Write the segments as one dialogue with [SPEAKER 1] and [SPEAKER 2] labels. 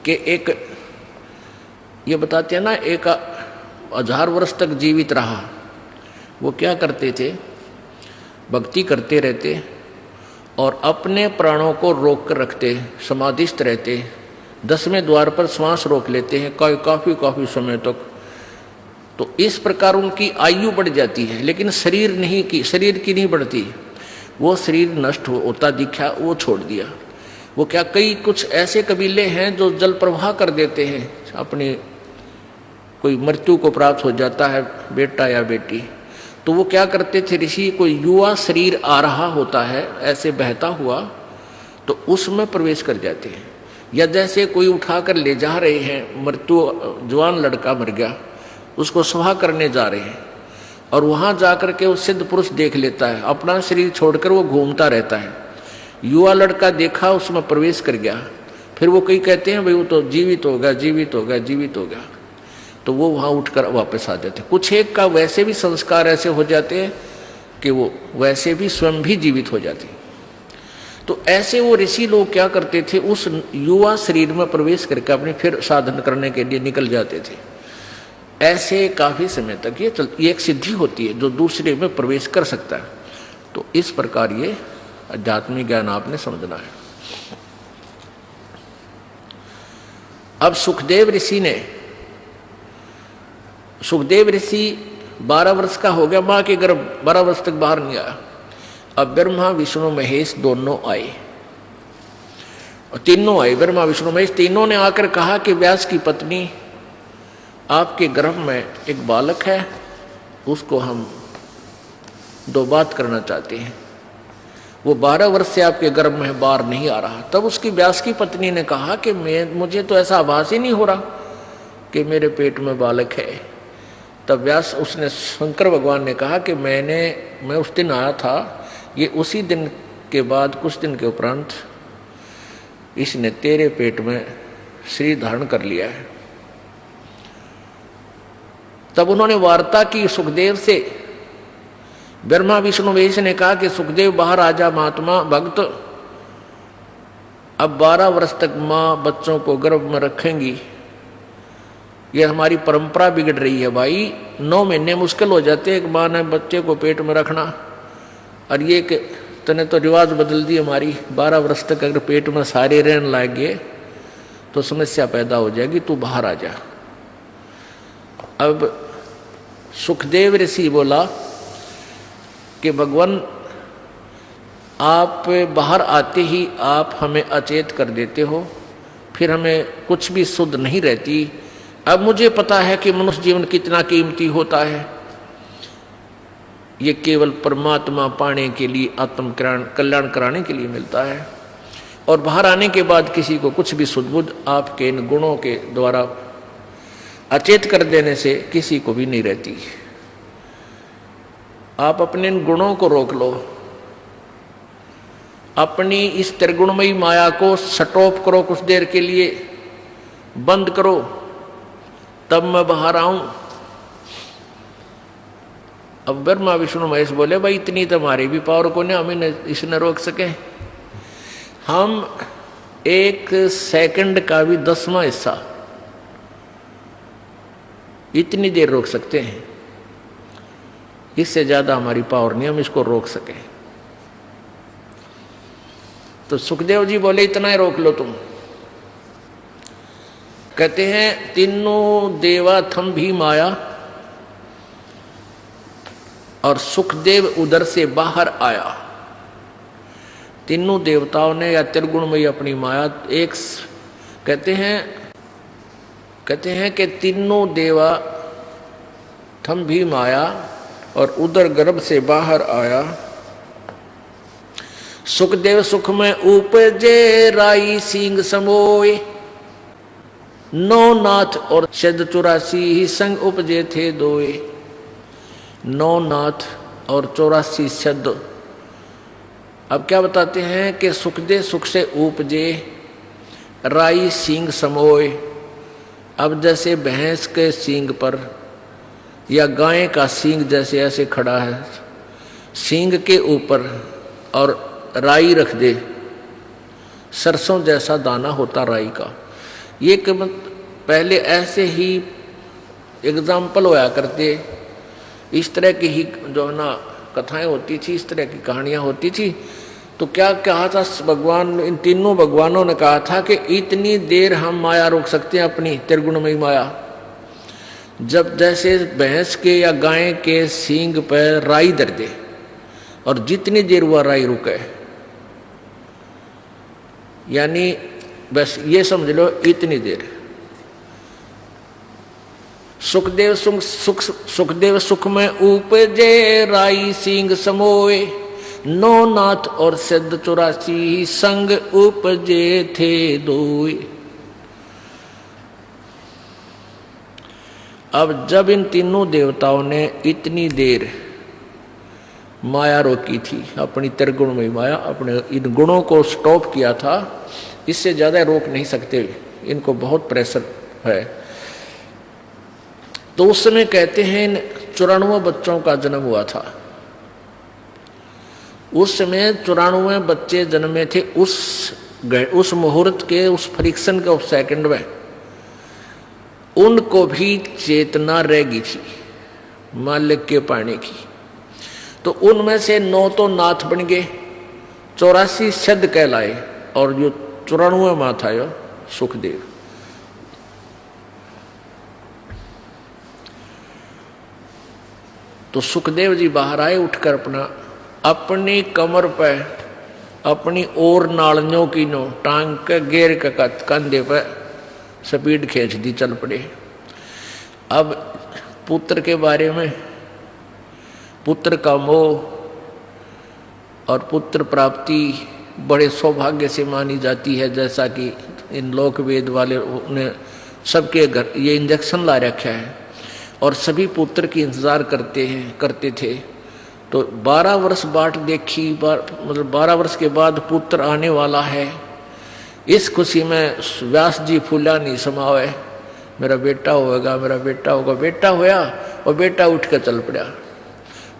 [SPEAKER 1] कि एक ये बताते हैं ना, एक 1000 वर्ष तक जीवित रहा। वो क्या करते थे, भक्ति करते रहते और अपने प्राणों को रोक कर रखते, समाधिस्थ रहते, 10वें द्वार पर श्वास रोक लेते हैं काफ़ी समय तक। तो इस प्रकार उनकी आयु बढ़ जाती है, लेकिन शरीर की नहीं बढ़ती। वो शरीर नष्ट होता दिखा, वो छोड़ दिया। वो क्या, कई कुछ ऐसे कबीले हैं जो जल प्रवाह कर देते हैं, अपनी कोई मृत्यु को प्राप्त हो जाता है बेटा या बेटी, तो वो क्या करते थे ऋषि, कोई युवा शरीर आ रहा होता है ऐसे बहता हुआ, तो उसमें प्रवेश कर जाते हैं। या जैसे कोई उठाकर ले जा रहे हैं, मृत्यु जवान लड़का मर गया, उसको स्वाह करने जा रहे हैं, और वहाँ जाकर के वो सिद्ध पुरुष देख लेता है, अपना शरीर छोड़कर वो घूमता रहता है। युवा लड़का देखा, उसमें प्रवेश कर गया, फिर वो कई कहते हैं भाई वो तो जीवित हो गया, तो वो वहाँ उठकर वापस आ जाते। कुछ एक का वैसे भी संस्कार ऐसे हो जाते हैं कि वो वैसे भी स्वयं भी जीवित हो जाते। तो ऐसे वो ऋषि लोग क्या करते थे, उस युवा शरीर में प्रवेश करके अपने फिर साधन करने के लिए निकल जाते थे। ऐसे काफी समय तक ये एक सिद्धि होती है जो दूसरे में प्रवेश कर सकता है। तो इस प्रकार ये आध्यात्मिक ज्ञान आपने समझना है। अब सुखदेव ऋषि 12 वर्ष का हो गया, माँ के गर्भ 12 वर्ष तक बाहर नहीं आया। अब ब्रह्मा विष्णु महेश दोनों आए, और तीनों आए, ब्रह्मा विष्णु महेश तीनों ने आकर कहा कि व्यास की पत्नी, आपके गर्भ में एक बालक है, उसको हम 2 बात करना चाहते हैं। वो 12 वर्ष से आपके गर्भ में बाहर नहीं आ रहा। तब उसकी व्यास की पत्नी ने कहा कि मुझे तो ऐसा आभास ही नहीं हो रहा कि मेरे पेट में बालक है। तब उसने शंकर भगवान ने कहा कि मैं उस दिन आया था, ये उसी दिन के बाद कुछ दिन के उपरांत इसने तेरे पेट में शरीर धारण कर लिया है। तब उन्होंने वार्ता की सुखदेव से। ब्रह्मा विष्णु महेश ने कहा कि सुखदेव बाहर आ जा महात्मा भक्त, अब 12 वर्ष तक माँ बच्चों को गर्भ में रखेंगी, ये हमारी परंपरा बिगड़ रही है भाई। 9 महीने मुश्किल हो जाते एक माँ ने बच्चे को पेट में रखना, और ये कि तूने तो रिवाज बदल दी हमारी, 12 वर्ष तक अगर पेट में सारे रहने लगे तो समस्या पैदा हो जाएगी, तू बाहर आ जा। अब सुखदेव ऋषि बोला कि भगवान, आप बाहर आते ही आप हमें अचेत कर देते हो, फिर हमें कुछ भी सुध नहीं रहती। अब मुझे पता है कि मनुष्य जीवन कितना कीमती होता है, ये केवल परमात्मा पाने के लिए, आत्म कल्याण कराने के लिए मिलता है, और बाहर आने के बाद किसी को कुछ भी सुध-बुध आपके इन गुणों के द्वारा अचेत कर देने से किसी को भी नहीं रहती। आप अपने इन गुणों को रोक लो, अपनी इस त्रिगुणमयी माया को शटऑफ करो, कुछ देर के लिए बंद करो, तब मैं बाहर आऊं। अब ब्रह्मा विष्णु महेश बोले, भाई इतनी तो हमारी भी पावर को नहीं, हमें इसने रोक सके। हम 1 सेकंड का भी 10वां हिस्सा इतनी देर रोक सकते हैं, इससे ज्यादा हमारी पावर नहीं, हम इसको रोक सके। तो सुखदेव जी बोले, इतना ही रोक लो तुम। कहते हैं, तीनों देवा थम भी माया, और सुखदेव उधर से बाहर आया। तीनों देवताओं ने या त्रिगुणमयी अपनी माया एक कहते हैं कि तीनों देवा थम भी माया, और उधर गर्भ से बाहर आया। सुखदेव सुख में उपजे राई सिंह समोए, 9 नाथ और शब्द 84 ही संग उपजे थे दोए। 9 नाथ और 84 शब्द। अब क्या बताते हैं कि सुखदेव सुख से उपजे राई सींग समोए। अब जैसे भैंस के सींग पर या गाय का सींग जैसे ऐसे खड़ा है, सींग के ऊपर और राई रख दे, सरसों जैसा दाना होता राई का, ये पहले ऐसे ही एग्जाम्पल होया करते, इस तरह की ही जो है ना कथाएं होती थी, इस तरह की कहानियां होती थी। तो क्या कहा था भगवान, इन तीनों भगवानों ने कहा था कि इतनी देर हम माया रोक सकते हैं, अपनी त्रिगुणमयी माया। जब जैसे भैंस के या गाय के सींग पर राई धर दे और जितनी देर वह राई रुके, यानी बस ये समझ लो इतनी देर। सुखदेव सुख में उपजे राई सींग समोए, नौ नाथ और सिद्ध 84 संग उपजे थे दोए। अब जब इन तीनों देवताओं ने इतनी देर माया रोकी थी, अपनी त्रिगुणमयी माया, अपने इन गुणों को स्टॉप किया था, इससे ज्यादा रोक नहीं सकते, इनको बहुत प्रेशर है। तो उस समय कहते हैं इन 94 बच्चों का जन्म हुआ था। उस समय 94 बच्चे जन्मे थे। उस मुहूर्त के, उस फ्रिक्शन के, उस सेकंड में उनको भी चेतना रह गई थी मालिक के पाने की। तो उनमें से 9 तो नाथ बन गए, 84 सिद्ध कहलाए, और जो 94वां था यो सुखदेव। तो सुखदेव जी बाहर आए उठकर, अपनी कमर पर अपनी और नालियों की नो टांग के गेर के कंधे पर स्पीड खींच दी, चल पड़े। अब पुत्र के बारे में, पुत्र का मोह और पुत्र प्राप्ति बड़े सौभाग्य से मानी जाती है, जैसा कि इन लोक वेद वाले ने सबके घर ये इंजेक्शन ला रखा है और सभी पुत्र की इंतजार करते थे। तो 12 वर्ष बाट देखी, मतलब 12 वर्ष के बाद पुत्र आने वाला है। इस खुशी में व्यास जी फूला नहीं समावे, मेरा बेटा होगा, मेरा बेटा होगा। बेटा होया और बेटा उठ कर चल पड़ा।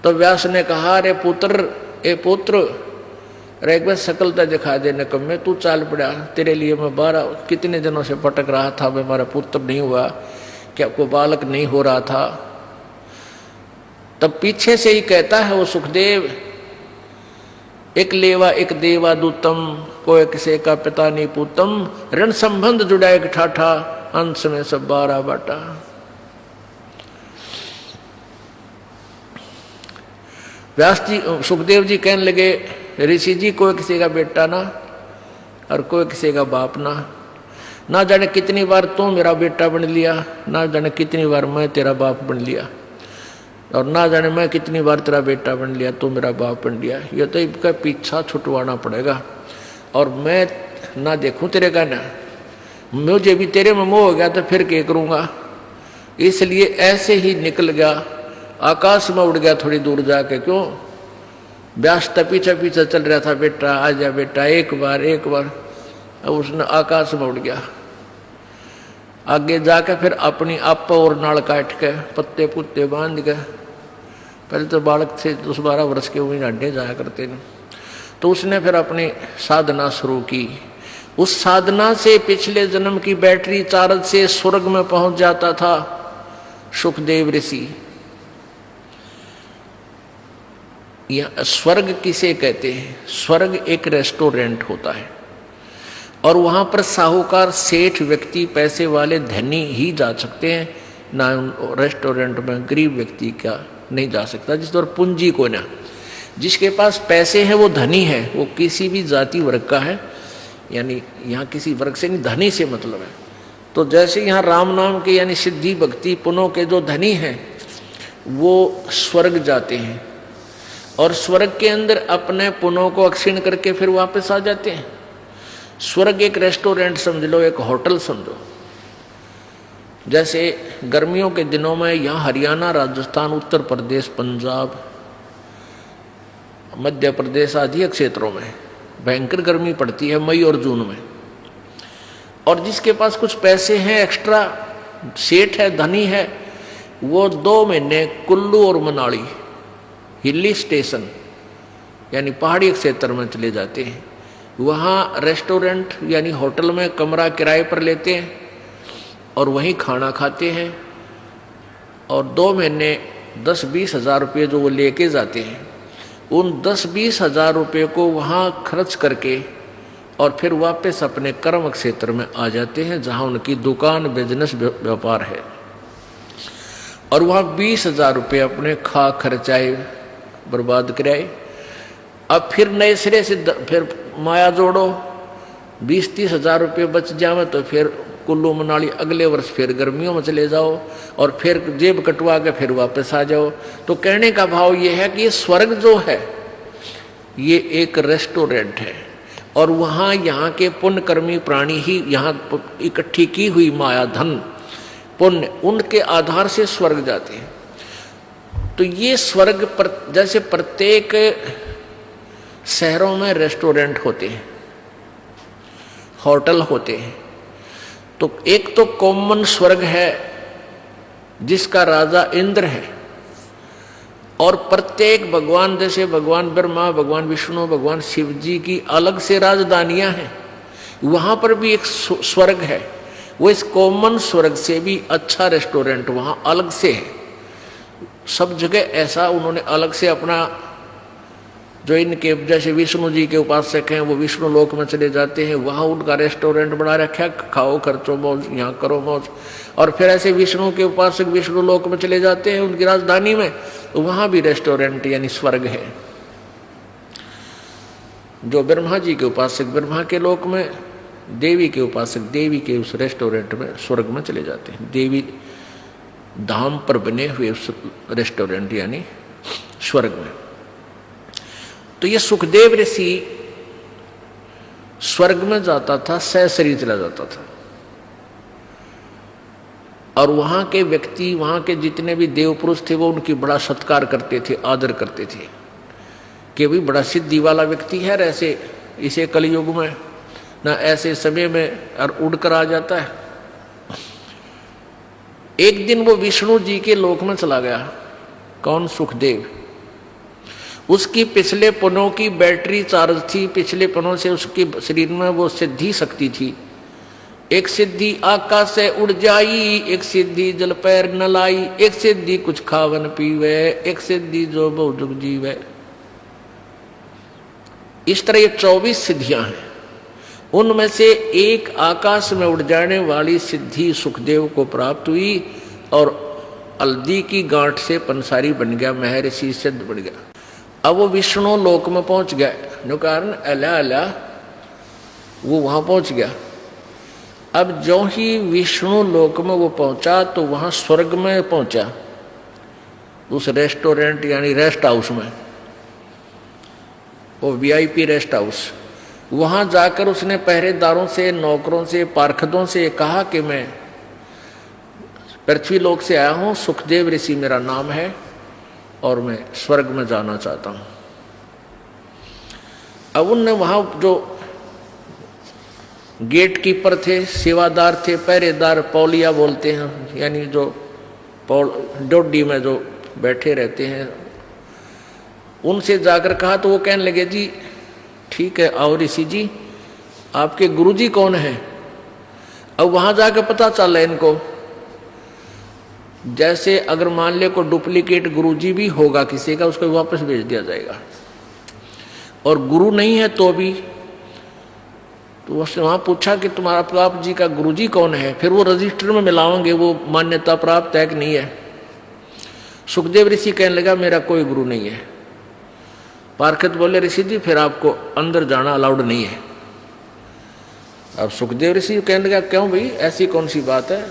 [SPEAKER 1] तो व्यास ने कहा, अरे पुत्र, ए पुत्र, अरे एक बार शकल तो दिखा दे निकम्मे, तू चाल पड़ा। तेरे लिए मैं 12 कितने दिनों से भटक रहा था, मैं हमारा पुत्र नहीं हुआ, क्या कोई बालक नहीं हो रहा था। तब पीछे से ही कहता है वो सुखदेव, एक लेवा एक देवा दूतम, कोई किसे का पिता नहीं पूतम, ऋण संबंध जुड़ा एक ठाठा, अंश में सब 12 बाटा। व्यास जी, सुखदेव जी कहने लगे, ऋषि जी, कोई किसी का बेटा ना और कोई किसी का बाप ना जाने कितनी बार तू मेरा बेटा बन लिया, ना जाने कितनी बार मैं तेरा बाप बन लिया, और ना जाने मैं कितनी बार तेरा बेटा बन लिया, तू मेरा बाप बन लिया। ये तो इनका पीछा छुटवाना पड़ेगा, और मैं ना देखूं तेरे का, ना मुझे भी तेरे में मोह हो गया तो फिर क्या करूँगा। इसलिए ऐसे ही निकल गया, आकाश में उड़ गया थोड़ी दूर जाके। क्यों? व्यास पीछे पीछे चल रहा था, बेटा आ जा बेटा, एक बार। अब उसने आकाश में उड़ गया। आगे जाके फिर अपनी आप और नाल काट के पत्ते पुत्ते बांध के, पहले तो बालक थे 10-12 वर्ष के, वही अड्डे जाया करते थे। तो उसने फिर अपनी साधना शुरू की। उस साधना से पिछले जन्म की बैटरी चार्ज से स्वर्ग में पहुंच जाता था सुखदेव ऋषि। यह स्वर्ग किसे कहते हैं? स्वर्ग एक रेस्टोरेंट होता है, और वहां पर साहूकार, सेठ व्यक्ति, पैसे वाले, धनी ही जा सकते हैं, ना रेस्टोरेंट में गरीब व्यक्ति का नहीं जा सकता। जिस तरह पूंजी को ना, जिसके पास पैसे हैं वो धनी है, वो किसी भी जाति वर्ग का है, यानी यहाँ किसी वर्ग से नहीं, धनी से मतलब है। तो जैसे यहाँ राम नाम के यानी सिद्धि भक्ति पुनों के जो धनी हैं वो स्वर्ग जाते हैं, और स्वर्ग के अंदर अपने पुनों को अक्षीण करके फिर वापस आ जाते हैं। स्वर्ग एक रेस्टोरेंट समझ लो, एक होटल समझो। जैसे गर्मियों के दिनों में यहाँ हरियाणा, राजस्थान, उत्तर प्रदेश, पंजाब, मध्य प्रदेश आदि क्षेत्रों में भयंकर गर्मी पड़ती है मई और जून में। और जिसके पास कुछ पैसे हैं, एक्स्ट्रा सेठ है, धनी है, वो 2 महीने कुल्लू और मनाली हिली स्टेशन यानी पहाड़ी क्षेत्र में चले जाते हैं। वहाँ रेस्टोरेंट यानी होटल में कमरा किराए पर लेते हैं, और वहीं खाना खाते हैं, और 2 महीने 10-20 हज़ार रुपये जो वो लेके जाते हैं, उन 10-20 हज़ार रुपये को वहाँ खर्च करके और फिर वापस अपने कर्म क्षेत्र में आ जाते हैं जहाँ उनकी दुकान, बिजनेस, व्यापार है, और वहाँ 20 हज़ार रुपये अपने खा खर्चाए, बर्बाद कराए। अब फिर नए सिरे से फिर माया जोड़ो, 20-30 हज़ार रुपये बच जावे तो फिर कुल्लू मनाली अगले वर्ष फिर गर्मियों में चले जाओ, और फिर जेब कटवा के फिर वापस आ जाओ। तो कहने का भाव ये है कि ये स्वर्ग जो है ये एक रेस्टोरेंट है, और वहाँ यहाँ के पुण्यकर्मी प्राणी ही यहाँ इकट्ठी की हुई माया, धन, पुण्य, उनके आधार से स्वर्ग जाते हैं। तो ये स्वर्ग जैसे प्रत्येक शहरों में रेस्टोरेंट होते हैं, होटल होते हैं, तो एक तो कॉमन स्वर्ग है जिसका राजा इंद्र है, और प्रत्येक भगवान, जैसे भगवान ब्रह्मा, भगवान विष्णु, भगवान शिव जी की अलग से राजधानियां हैं, वहां पर भी एक स्वर्ग है। वो इस कॉमन स्वर्ग से भी अच्छा रेस्टोरेंट वहां अलग से है। सब जगह ऐसा उन्होंने अलग से अपना, जो इनके जैसे विष्णु जी के उपासक हैं वो विष्णु लोक में चले जाते हैं, वहाँ उनका रेस्टोरेंट बना रखा, खाओ खर्चो मौज, यहाँ करो मौज। और फिर ऐसे विष्णु के उपासक विष्णु लोक में चले जाते हैं उनकी राजधानी में, तो वहाँ भी रेस्टोरेंट यानी स्वर्ग है। जो ब्रह्मा जी के उपासक ब्रह्मा के लोक में, देवी के उपासक देवी के उस रेस्टोरेंट में, स्वर्ग में चले जाते हैं, देवी धाम पर बने हुए उस रेस्टोरेंट यानी स्वर्ग में। तो ये सुखदेव ऋषि स्वर्ग में जाता था, सशरीर चला जाता था, और वहां के व्यक्ति, वहां के जितने भी देव पुरुष थे वो उनकी बड़ा सत्कार करते थे, आदर करते थे कि भी बड़ा सिद्धि वाला व्यक्ति है, ऐसे इसे कलयुग में ना ऐसे समय में और उड़कर आ जाता है। एक दिन वो विष्णु जी के लोक में चला गया। कौन? सुखदेव। उसकी पिछले पनों की बैटरी चार्ज थी, पिछले पनों से उसके शरीर में वो सिद्धि शक्ति थी। एक सिद्धि आकाश से उड़ जाई, एक सिद्धि जल पैर न लाई, एक सिद्धि कुछ खावन पीवे, एक सिद्धि जो बहु जुग जीवे। इस तरह ये 24 सिद्धियां हैं। उनमें से एक आकाश में उड़ जाने वाली सिद्धि सुखदेव को प्राप्त हुई, और हल्दी की गांठ से पंसारी बन गया, महर्षि सिद्ध बन गया। अब वो विष्णु लोक में पहुंच गया, जो कारण अला अला वो वहां पहुंच गया। अब जो ही विष्णु लोक में वो पहुंचा तो वहां स्वर्ग में पहुंचा, उस रेस्टोरेंट यानी रेस्ट हाउस में, वो वीआईपी रेस्ट हाउस। वहां जाकर उसने पहरेदारों से, नौकरों से, पार्षदों से कहा कि मैं पृथ्वी लोक से आया हूं, सुखदेव ऋषि मेरा नाम है, और मैं स्वर्ग में जाना चाहता हूं। अब उनने वहां जो गेट कीपर थे, सेवादार थे, पहरेदार, पौलिया बोलते हैं, यानी जो डोडी में जो बैठे रहते हैं, उनसे जाकर कहा तो वो कहने लगे जी ठीक है, आओ ऋषि जी, आपके गुरुजी कौन हैं? अब वहां जाकर पता चला इनको, जैसे अगर मान ले को डुप्लीकेट गुरुजी भी होगा किसी का, उसको वापस भेज दिया जाएगा, और गुरु नहीं है तो भी। तो उसने वहां पूछा कि तुम्हारा आप जी का गुरुजी कौन है, फिर वो रजिस्टर में मिलाओगे वो मान्यता प्राप्त है कि नहीं है। सुखदेव ऋषि कहने लगा मेरा कोई गुरु नहीं है। पार्षद बोले ऋषि जी फिर आपको अंदर जाना अलाउड नहीं है। अब सुखदेव ऋषि कहने लगा क्यों भाई, ऐसी कौन सी बात है,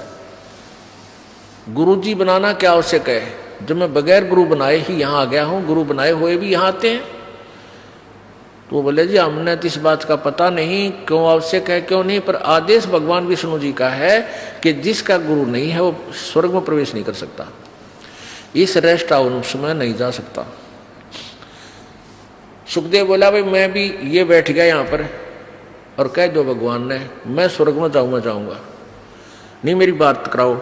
[SPEAKER 1] गुरुजी बनाना क्या आवश्यक है, जब मैं बगैर गुरु बनाए ही यहाँ आ गया हूँ, गुरु बनाए हुए भी यहाँ आते हैं। तो वो बोले जी हमने तो इस बात का पता नहीं क्यों आवश्यक है क्यों नहीं, पर आदेश भगवान विष्णु जी का है कि जिसका गुरु नहीं है वो स्वर्ग में प्रवेश नहीं कर सकता, इस रेस्ट हाउस में नहीं जा सकता। सुखदेव बोला भाई मैं भी ये बैठ गया यहाँ पर, और कह दो भगवान ने मैं स्वर्ग में जाऊंगा, नहीं मेरी बात कराओ,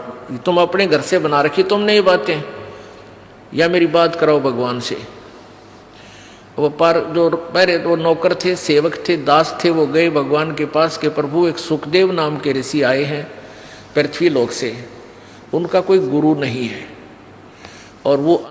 [SPEAKER 1] तुम अपने घर से बना रखी तुमने ये बातें, या मेरी बात कराओ भगवान से। वो पर जो पहले वो नौकर थे, सेवक थे, दास थे, वो गए भगवान के पास के प्रभु एक सुखदेव नाम के ऋषि आए हैं, पृथ्वी लोक से, उनका कोई गुरु नहीं है और वो